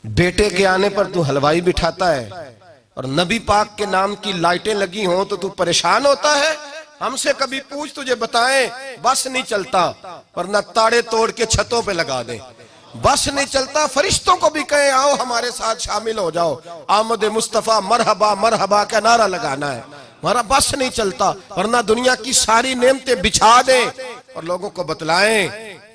बेटे के आने पर तू हलवाई बिठाता है और नबी पाक के नाम की लाइटें लगी हों तो तू परेशान होता है। हमसे कभी पूछ, तुझे बताएं बस नहीं चलता, वरना ताड़े तोड़ के छतों पे लगा दे। बस नहीं चलता, फरिश्तों को भी कहें आओ हमारे साथ शामिल हो जाओ, आमद मुस्तफा मरहबा मरहबा का नारा लगाना है। हमारा बस नहीं चलता, वरना दुनिया की सारी नेमतें बिछा दे और लोगों को बतलाएं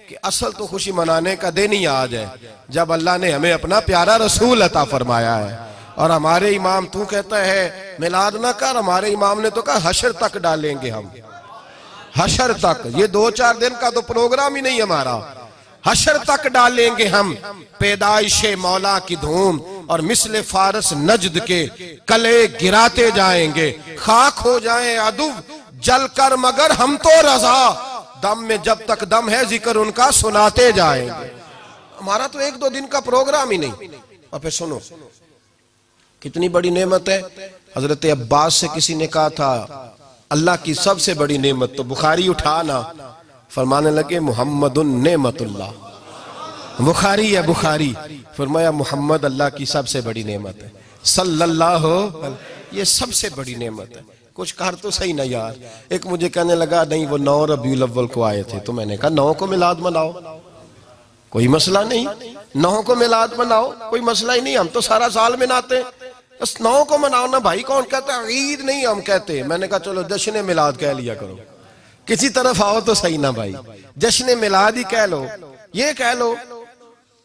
कि असल तो खुशी मनाने का दिन ही आज है जब अल्लाह ने हमें अपना प्यारा रसूल अता फरमाया है। और हमारे इमाम, तू कहता है मिलाद ना कर, हमारे इमाम ने तो कहा हशर तक डालेंगे हम, हशर तक। ये 2-4 दिन का तो प्रोग्राम ही नहीं हमारा, हशर तक डालेंगे हम पैदाइशे मौला की धूम और मिसले फारस नजद के कले गिराते जाएंगे। खाक हो जाए अदु जलकर मगर हम तो रजा, दम में जब तक दम है जिक्र उनका सुनाते जाएंगे। हमारा तो 1-2 दिन का प्रोग्राम ही नहीं। और फिर सुनो कितनी बड़ी नेमत है। हजरत अब्बास से किसी ने कहा था अल्लाह की सबसे बड़ी नेमत, तो बुखारी उठाना, फरमाने लगे मुहम्मदुन नेमतुल्लाह। बुखारी है बुखारी, फरमाया मुहम्मद अल्लाह की सबसे बड़ी नेमत है, सल्लल्लाहु, ये सबसे बड़ी नेमत है। कुछ कर तो सही ना यार। एक मुझे कहने लगा नहीं वो 9 रबीउल अव्वल को आए थे, तो मैंने कहा 9 को मिलाद मनाओ, कोई मसला नहीं, 9 को मिलाद मनाओ, कोई मसला ही नहीं, हम तो सारा साल मनाते, बस 9 को मनाओ ना भाई। कौन कहता है ईद नहीं हम कहते। मैंने कहा चलो जश्न मिलाद कह लिया करो, किसी तरफ आओ तो सही ना भाई, जश्न मिलाद ही कह लो। ये कह लो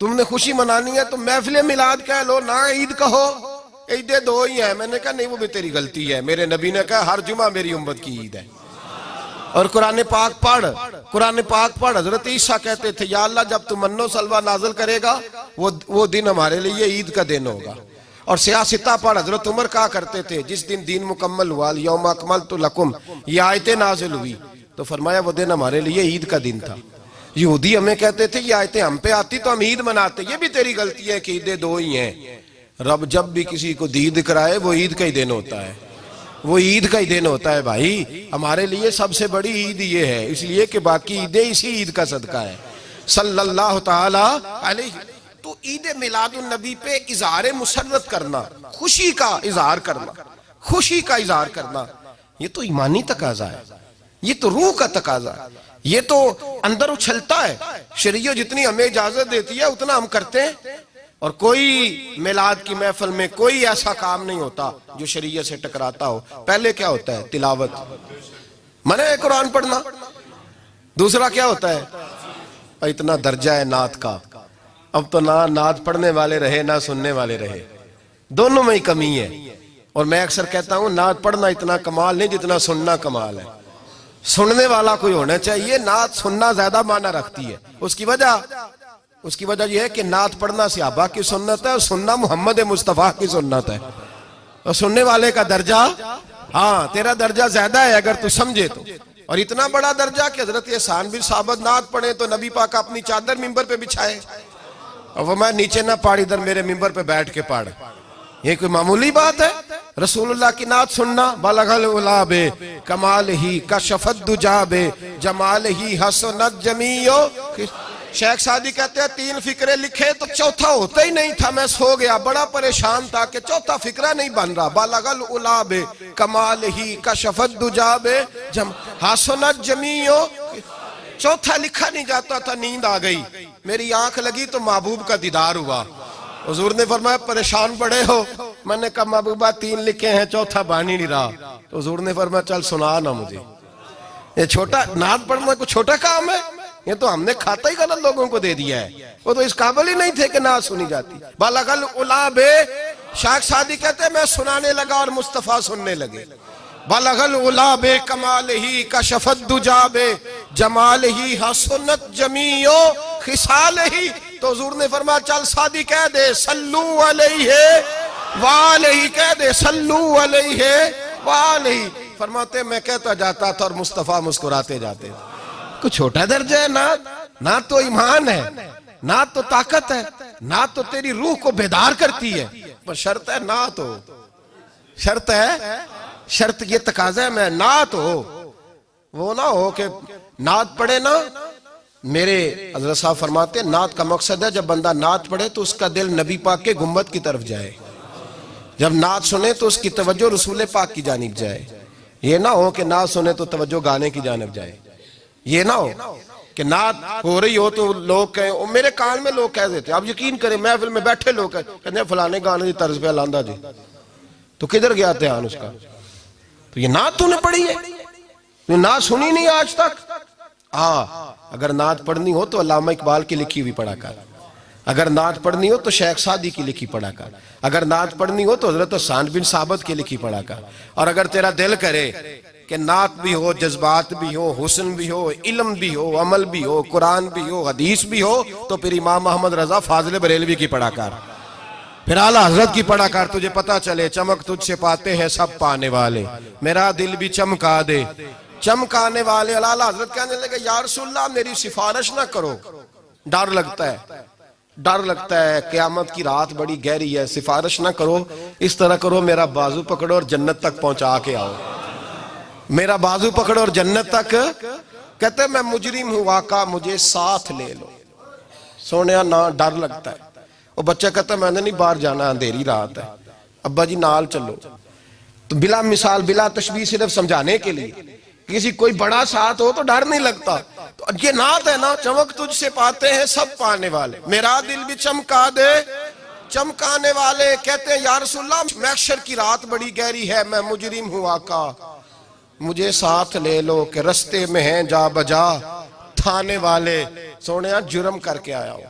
तुमने खुशी मनानी है तो महफिल मिलाद कह लो ना, ईद कहो, ईदे 2 ही है। मैंने कहा नहीं वो भी तेरी गलती है, मेरे नबी ने कहा हर जुमा मेरी उम्मत की ईद है। और कुरान पाक पढ़, कुरान पाक पढ़। हजरत ईसा कहते थे या अल्लाह जब तू मन्नो सलवा नाजिल करेगा वो दिन हमारे लिए ईद का दिन होगा। और सियासता पढ़, हजरत उमर कहा करते थे जिस दिन दीन मुकम्मल हुआ यौम अकमलतु लकुम, ये आयतें नाजिल हुई तो फरमाया वो दिन हमारे लिए ईद का दिन था। यहूदी हमें कहते थे ये आयतें हम पे आती तो हम ईद मनाते, ये भी तेरी गलती है कि ईदें 2 ही हैं। रब जब भी किसी को दीद कराए वो ईद का ही दिन होता है, वो ईद का ही दिन होता है भाई। हमारे लिए सबसे बड़ी ईद ये है, इसलिए कि बाकी ईदें इसी ईद का सदका है सल्लल्लाहु ताला अलैहि। तो ईद मिलादुन नबी पे इजहार मुसर्रत करना, खुशी का इजहार करना, खुशी का इजहार करना, ये तो ईमानी तकाजा है, ये तो रूह का तकाजा है, ये तो अंदर उछलता है। शरीयत जितनी हमें इजाजत देती है उतना हम करते हैं। और कोई मिलाद की महफिल में कोई ऐसा काम नहीं होता जो शरीयत से टकराता हो। पहले क्या होता है तिलावत, मने है कुरान पढ़ना, दूसरा क्या होता है इतना दर्जा है नात का। अब तो ना नात पढ़ने वाले रहे ना सुनने वाले रहे, दोनों में ही कमी है। और मैं अक्सर कहता हूं नात पढ़ना इतना कमाल नहीं जितना सुनना कमाल है। सुनने वाला कोई होना चाहिए, नात सुनना ज्यादा माना रखती है। उसकी वजह यह है कि नात पढ़ना सहाबा की सुन्नत है और सुनना मोहम्मद मुस्तफा की सुन्नत है। और सुनने वाले का दर्जा, हाँ तेरा दर्जा ज्यादा है अगर तू समझे तो। और इतना बड़ा दर्जा कि हजरत एहसान बिन साबित नात पढ़े तो नबी पाक अपनी चादर मिंबर पे बिछाए और वो मैं नीचे ना पढ़, इधर मेरे मिंबर पे बैठ के पढ़। ये कोई मामूली बात है? रसूलुल्लाह की नात सुनना, बलगल उलाबे कमाल ही कशफत दुजाबे जमाल ही हसनत जमीयो। शेख सादी कहते हैं 3 फिक्रे लिखे तो चौथा होता ही नहीं था, मैं सो गया, बड़ा परेशान था कि चौथा फिक्रा नहीं बन रहा। बलगल उलाबे कमाल ही कशफत दुजाबे हसनत जमीयो, चौथा लिखा नहीं जाता था। नींद आ गई, मेरी आंख लगी तो महबूब का दीदार हुआ। हुजूर ने फरमाया परेशान पड़े हो? मैंने कहा महबूबा 3 लिखे हैं, चौथा बन ही नहीं रहा। तो हुजूर ने फरमाया चल सुना ना मुझे, ये छोटा नात पढ़ना कोई छोटा काम है? ये तो हमने खाता ही गलत लोगों को दे दिया है, वो तो इस काबिल ही नहीं थे कि नात सुनी जाती। बलगल उलाबे, शेख सादी कहते हैं मैं सुनाने लगा और मुस्तफा सुनने लगे। बलगल उलाबे कमाल ही कशफत दुजाबे जमाल ही हसनत जमीयो खिसाल ही। तो हुजूर ने फरमाया चल सादी कह दे सल्लू अलैहि वालैहि, कह दे सल्लू अलैहि वालैहि। फरमाते मैं कहता जाता था और मुस्तफा मुस्कुराते जाते थे। कुछ छोटा दर्जा है नात? नात तो ईमान है, नात तो ताकत है, नात तो तेरी रूह को बेदार करती है। पर शर्त है नात हो, शर्त है, शर्त ये तकाजा है मैं नात हो, वो ना हो कि नात पढ़े ना मेरे हज़रत साहब फरमाते हैं नात का मकसद है जब बंदा नात पढ़े तो उसका दिल नबी पाक के गुम्बद की तरफ जाए, जब नात सुने तो उसकी तवज्जो रसूल पाक की जानिब जाए। ये ना हो कि नात सुने तो तवज्जो गाने की जानिब जाए। ये ना हो कि नात हो रही हो तो लोग कहें, और मेरे कान में लोग कह देते, आप यकीन करें महफिल में बैठे लोग कहते फलाने गाने की तर्ज पे लांदा जी, तो किधर गया ध्यान उसका? तो ये नात तूने पढ़ी है, तूने नात सुनी नहीं आज तक। हाँ, अगर नात पढ़नी हो तो अल्लामा इकबाल की लिखी हुई पढ़ा कर, अगर नात पढ़नी हो तो शेख सादी की लिखी पढ़ा कर, अगर नात पढ़नी हो तो हजरत हसन बिन साबित की लिखी पढ़ा कर। और अगर तेरा दिल करे कि नात भी हो, जज्बात भी हो, हुस्न भी हो, इल्म भी हो, अमल भी हो, कुरान भी हो, हदीस भी हो, तो फिर इमाम मोहम्मद रजा फाजिल बरेलवी की पढ़ा कर, फिर आला हजरत की पढ़ा कर। तुझे पता चले चमक तुझसे पाते हैं सब पाने वाले, मेरा दिल भी चमका दे चमकाने वाले। आला हजरत कहने लगे या रसूलल्लाह मेरी सिफारिश ना करो, डर लगता है, डर लगता है, क़यामत की रात बड़ी गहरी है, सिफारिश ना करो, इस तरह करो मेरा बाजू पकड़ो और जन्नत तक पहुंचा के आओ, मेरा बाजू पकड़ो और जन्नत तक। कहते मैं मुजरिम हूं आका मुझे साथ ले लो। सोने ना डर लगता है। वो बच्चा कहता मैंने नहीं बाहर जाना, अंधेरी रात है, अब्बा जी नाल चलो। तो बिला मिसाल बिला तशबीह सिर्फ समझाने के लिए, किसी कोई बड़ा साथ हो तो डर नहीं लगता। तो ये नात है ना, चमक तुझसे पाते हैं सब पाने वाले, मेरा दिल भी चमका दे चमकाने वाले। कहते हैं या रसूलल्लाह महशर की रात बड़ी गहरी है, मैं मुजरिम हूं आका मुझे साथ ले लो कि रस्ते में हैं जा बजा थाने वाले। सोने जुर्म करके आया हूं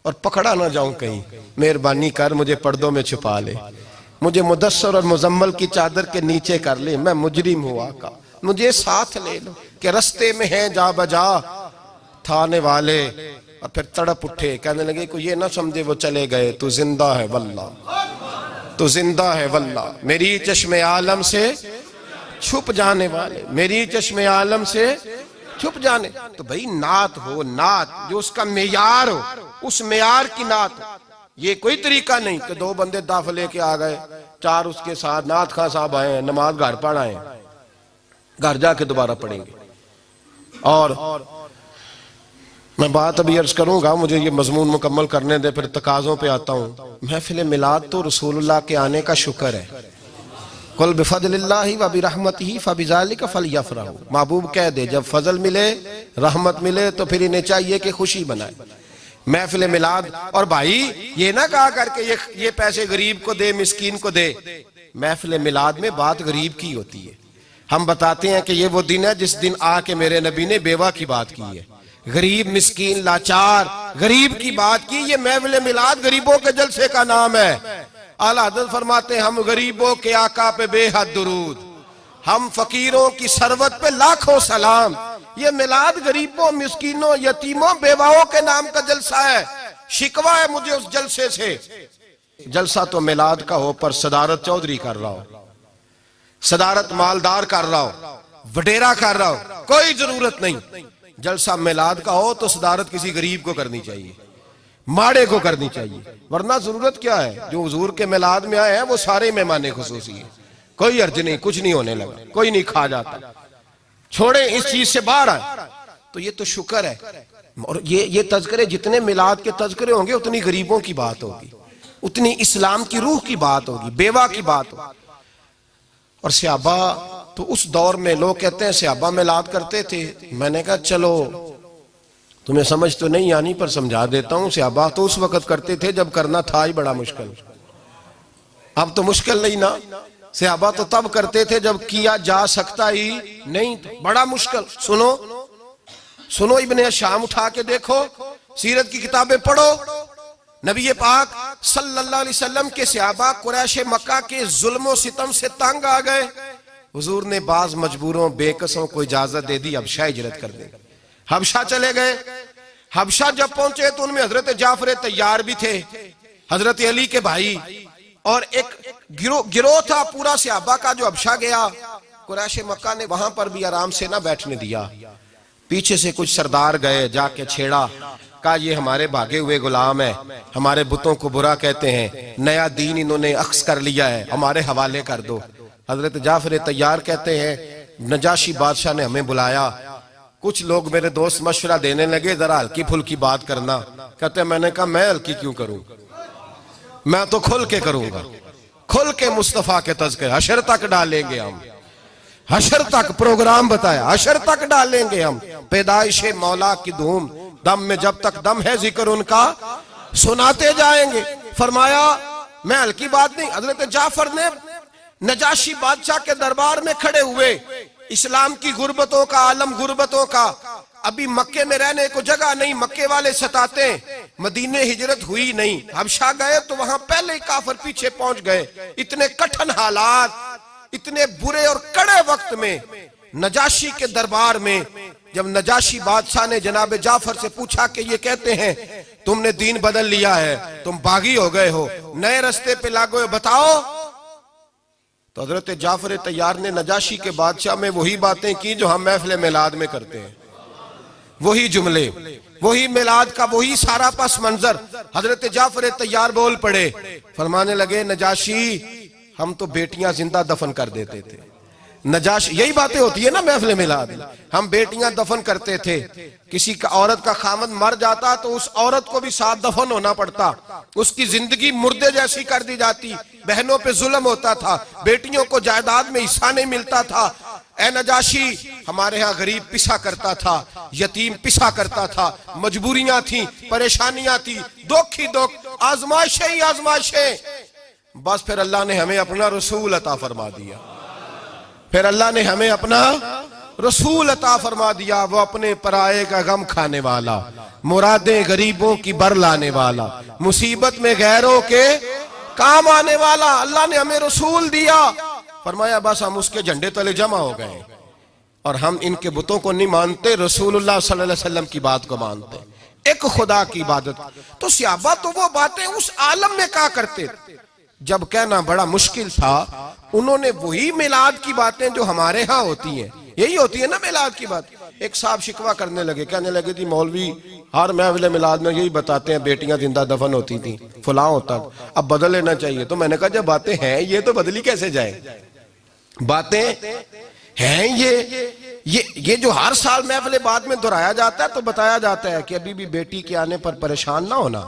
और पकड़ा ना जाऊं कहीं, मेहरबानी कर मुझे पर्दों में छुपा ले, मुझे मुदस्सर और मुजम्मल की चादर के नीचे कर ले, मैं मुजरिम हूं आका मुझे साथ ले लो कि रस्ते में हैं जा बजा थाने वाले। और फिर तड़प उठे, कहने लगे कोई ये ना समझे वो चले गए, तू जिंदा है वल्लाह, तू जिंदा है वल्लाह, मेरी चश्मे आलम से छुप जाने वाले, मेरी चश्मे आलम से छुप जाने। तो भाई नात हो, नात जो उसका मेयार हो, उस मेयार की नात हो। ये कोई तरीका नहीं कि दो बंदे दाफ लेके आ गए, चार उसके साथ नात खां साहब आए, नमाज घर पढ़ आए, घर जाके दोबारा पढ़ेंगे। और मैं बात अभी अर्ज करूंगा, मुझे ये मजमून मुकम्मल करने दे, फिर तकाज़ों पे आता हूँ। महफिल मिलाद तो रसूलुल्लाह के आने का शुक्र है। कुल बिफज़लिल्लाहि व बिरहमतिही फबिज़ालिका फलयफ़रहू। महबूब कह दे जब फजल मिले, रहमत मिले तो फिर इन्हें चाहिए कि खुशी बनाए। महफिल मिलाद, और भाई ये ना कहा करके ये पैसे गरीब को दे, मिस्कीन को दे। महफिल मिलाद में बात गरीब की होती है। हम बताते हैं कि ये वो दिन है जिस दिन आके मेरे नबी ने बेवा की बात की है, गरीब मिस्कीन लाचार गरीब की बात की। ये महफिल मिलाद गरीबों के जलसे का नाम है। आला हज़रत फरमाते हैं हम गरीबों के आका पे बेहद दुरूद, हम फकीरों की सरवत पे लाखों सलाम। ये मिलाद गरीबों मिस्कीनों यतीमों बेवाओं के नाम का जलसा है। शिकवा है मुझे उस जलसे से। जलसा तो मिलाद का हो पर सदारत चौधरी कर रहा हो, सदारत मालदार कर रहा हो, वडेरा कर रहा हो, कोई जरूरत नहीं। जलसा मिलाद का हो तो सदारत किसी गरीब को करनी चाहिए, माड़े को करनी चाहिए। वरना जरूरत क्या है, जो हुजूर के मिलाद में आए हैं वो सारे मेहमाने खुसूसी है, कोई अर्ज नहीं, कुछ नहीं होने लगा, कोई नहीं खा जाता। छोड़े इस चीज से बाहर आए तो ये तो शुक्र है। और ये तज़किरे जितने मिलाद के तज़किरे होंगे उतनी गरीबों की बात होगी, उतनी इस्लाम की रूह की बात होगी, बेवा की बात होगी। और सहाबा तो उस दौर में लोग कहते हैं सहाबा मिलाद करते थे। मैंने कहा चलो तुम्हें समझ तो नहीं आनी पर समझा देता हूं। सहाबा तो उस वक्त करते थे जब करना था ही बड़ा मुश्किल, अब तो मुश्किल नहीं ना। सहाबा तो तब करते थे जब किया जा सकता ही नहीं, बड़ा मुश्किल। सुनो सुनो, इब्ने शाम उठा के देखो, सीरत की किताबें पढ़ो। नबी पाक सल्लल्लाहु अलैहि वसल्लम के सहाबा कुरैश मक्का के जुल्म और सितम से तंग आ गए। हुजूर ने बाज मजबूरों बेकसों को इजाजत दे दी हबशा हिजरत कर दे। हबशा चले गए। हबशा जब पहुंचे तो उनमें हजरत जाफर तैयार भी थे, हजरत अली के भाई, और एक गिरोह था पूरा सहाबा का जो हबशा गया। कुरैश मक्का ने वहां पर भी आराम से ना बैठने दिया। पीछे से कुछ सरदार गए, जाके छेड़ा, कहा ये हमारे भागे हुए गुलाम है, हमारे बुतों को बुरा कहते हैं, नया दीन इन्होंने अख्स कर लिया है, हमारे हवाले कर दो। हजरत जाफर तैयार कहते हैं नजाशी बादशाह ने हमें बुलाया कुछ लोग मेरे दोस्त मशवरा देने लगे जरा हल्की फुल्की बात करना। कहते मैंने कहा मैं हल्की क्यों करूं, मैं तो खुल के करूंगा, खुल के मुस्तफा के तज़किरे हशर तक डालेंगे हम, हशर तक प्रोग्राम बताया, हशर तक डालेंगे हम। पैदाइशे मौला की धूम, दम में जब तक दम है जिक्र उनका सुनाते जाएंगे। फरमाया मैं हल्की बात नहीं। हजरत जाफर ने नजाशी बादशाह के दरबार में खड़े हुए, इस्लाम की गुर्बतों का आलम, गुर्बतों का, अभी मक्के में रहने को जगह नहीं, मक्के वाले सताते, मदीने हिजरत हुई नहीं, हबशा गए तो वहां पहले ही काफिर पीछे पहुंच गए। इतने कठिन हालात, इतने बुरे और कड़े वक्त में नजाशी के दरबार में जब नजाशी बादशाह ने जनाब जाफर से पूछा कि ये कहते हैं तुमने दीन बदल लिया है, तुम बागी हो गए हो, नए रास्ते पे लागो हो, बताओ। तो हजरत जाफर तैयार ने नजाशी के बादशाह में वही बातें की जो हम महफिल मिलाद में करते हैं, वही जुमले, वही मिलाद का वही सारा पस मंजर। हजरत जाफर तैयार बोल पड़े, फरमाने लगे नजाशी हम तो बेटियां जिंदा दफन कर देते थे। नजाश, यही बातें होती है ना महफिल मिलाद, हम बेटियां दफन करते थे, किसी का औरत का खामद मर जाता तो उस औरत को भी साथ दफन होना पड़ता, उसकी जिंदगी मुर्दे जैसी कर दी जाती, बहनों पे जुल्म होता था, बेटियों को जायदाद में हिस्सा नहीं मिलता था। ए नजाशी हमारे यहाँ गरीब पिसा करता था, यतीम पिसा करता था, मजबूरियां थी, परेशानियां थी, दुख ही दुख, आजमाइशें ही आजमाइशें। बस फिर अल्लाह ने हमें अपना रसूल अता फरमा दिया, फिर अल्लाह ने हमें अपना रसूल अता फरमा दिया, वो अपने पराये का गम खाने वाला, मुरादें गरीबों की बर लाने वाला, मुसीबत में गैरों के काम आने वाला। अल्लाह ने हमें रसूल दिया, फरमाया बस हम उसके झंडे तले जमा हो गए और हम इनके बुतों को नहीं मानते, रसूलुल्लाह सल्लल्लाहु अलैहि वसल्लम की बात को मानते, एक खुदा की इबादत। तो सहाबा तो वो बातें उस आलम में क्या करते जब कहना बड़ा मुश्किल था, उन्होंने वही मिलाद की बातें जो हमारे यहाँ होती हैं, यही होती है ना मिलाद की बात। एक साहब शिकवा करने लगे, कहने लगे थी मौलवी हर महफिल मिलाद में यही बताते हैं बेटियां जिंदा दफन होती थी, फलां होता, अब बदल लेना चाहिए। तो मैंने कहा जब बातें हैं ये तो बदली कैसे जाए, बातें हैं ये जो हर साल महफिल बाद में दोहराया जाता है तो बताया जाता है कि अभी भी बेटी के आने पर परेशान ना होना।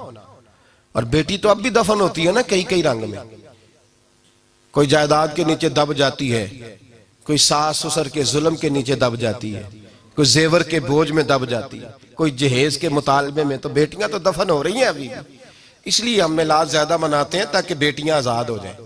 और बेटी तो अब भी दफन होती है ना कई कई रंग में, कोई जायदाद के नीचे दब जाती है, कोई सास ससुर के जुल्म के नीचे दब जाती है, कोई जेवर के बोझ में दब जाती है, कोई जहेज के मुतालबे में। तो बेटियां तो दफन हो रही हैं अभी भी, इसलिए हम मिलाद ज्यादा मनाते हैं ताकि बेटियां आजाद हो जाएं।